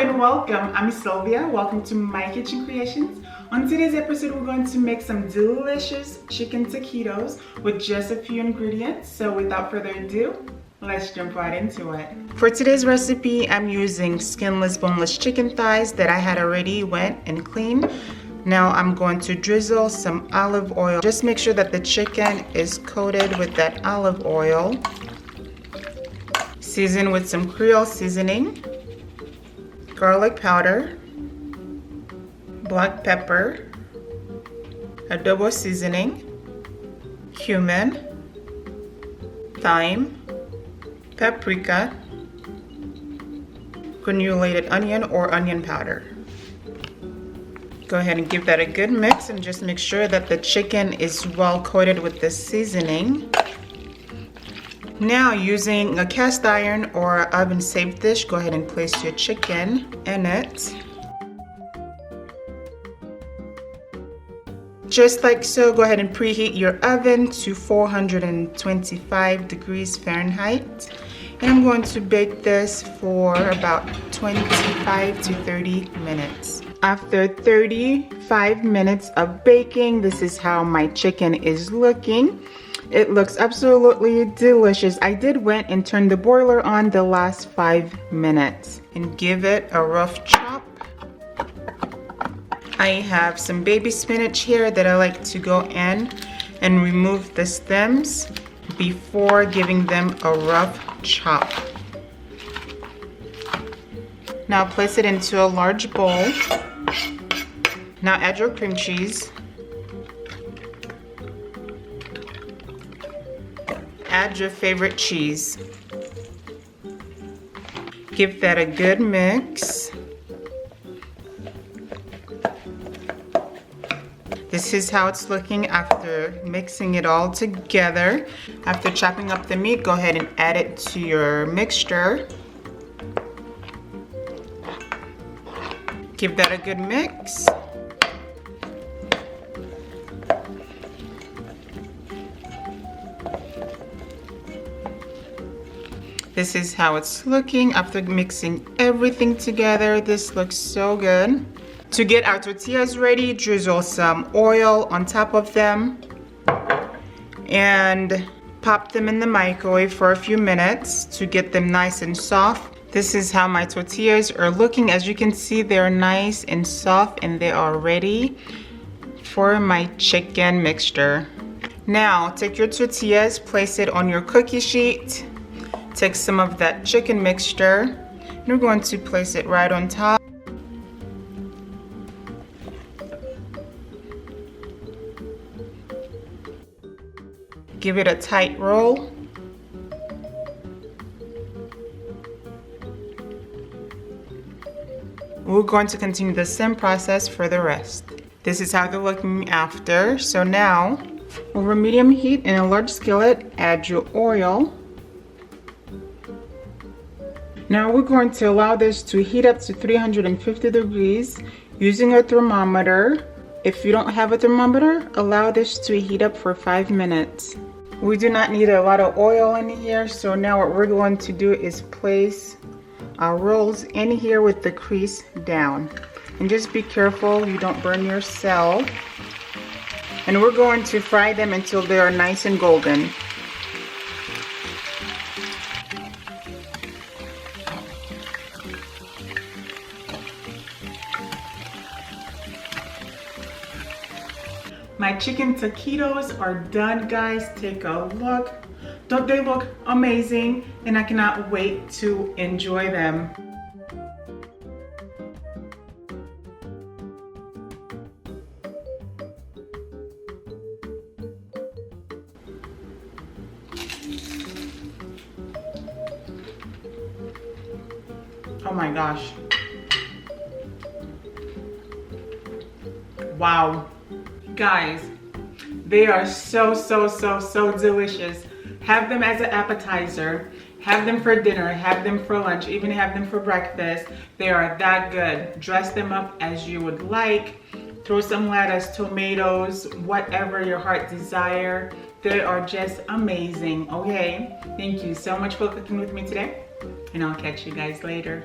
and welcome. I'm Sylvia. Welcome to my kitchen creations. On today's episode, we're going to make some delicious chicken taquitos with just a few ingredients. So without further ado, let's jump right into it. For today's recipe, I'm using skinless, boneless chicken thighs that I had already wet and cleaned. Now I'm going to drizzle some olive oil. Just make sure that the chicken is coated with that olive oil. Season with some creole seasoning, garlic powder, black pepper, adobo seasoning, cumin, thyme, paprika, granulated onion or onion powder. Go ahead and give that a good mix and just make sure that the chicken is well coated with the seasoning. Now, using a cast iron or oven safe dish, go ahead and place your chicken in it. Just like so, go ahead and preheat your oven to 425 degrees Fahrenheit. And I'm going to bake this for about 25 to 30 minutes. After 35 minutes of baking, this is how my chicken is looking. It looks absolutely delicious. I did went and turn the boiler on the last 5 minutes and give it a rough chop. I have some baby spinach here that I like to go in and remove the stems before giving them a rough chop. Now place it into a large bowl. Now add your cream cheese. Add your favorite cheese. Give that a good mix. This is how it's looking after mixing it all together. After chopping up the meat, go ahead and add it to your mixture. Give that a good mix. This is how it's looking after mixing everything together. This looks so good. To get our tortillas ready, drizzle some oil on top of them and pop them in the microwave for a few minutes to get them nice and soft. This is how my tortillas are looking. As you can see, they're nice and soft and they are ready for my chicken mixture. Now, take your tortillas, place it on your cookie sheet. Take some of that chicken mixture and we're going to place it right on top. Give it a tight roll. We're going to continue the same process for the rest. This is how they're looking after. So now, over medium heat in a large skillet, add your oil. Now we're going to allow this to heat up to 350 degrees using a thermometer. If you don't have a thermometer, allow this to heat up for 5 minutes. We do not need a lot of oil in here, so now what we're going to do is place our rolls in here with the crease down. And just be careful you don't burn yourself. And we're going to fry them until they are nice and golden. My chicken taquitos are done, guys. Take a look. Don't they look amazing? And I cannot wait to enjoy them. Oh my gosh. Wow. Guys, they are so delicious. Have them as an appetizer, have them for dinner, have them for lunch, even have them for breakfast. They are that good. Dress them up as you would like. Throw some lettuce, tomatoes, whatever your heart desire. They are just amazing. Okay, thank you so much for cooking with me today, and I'll catch you guys later.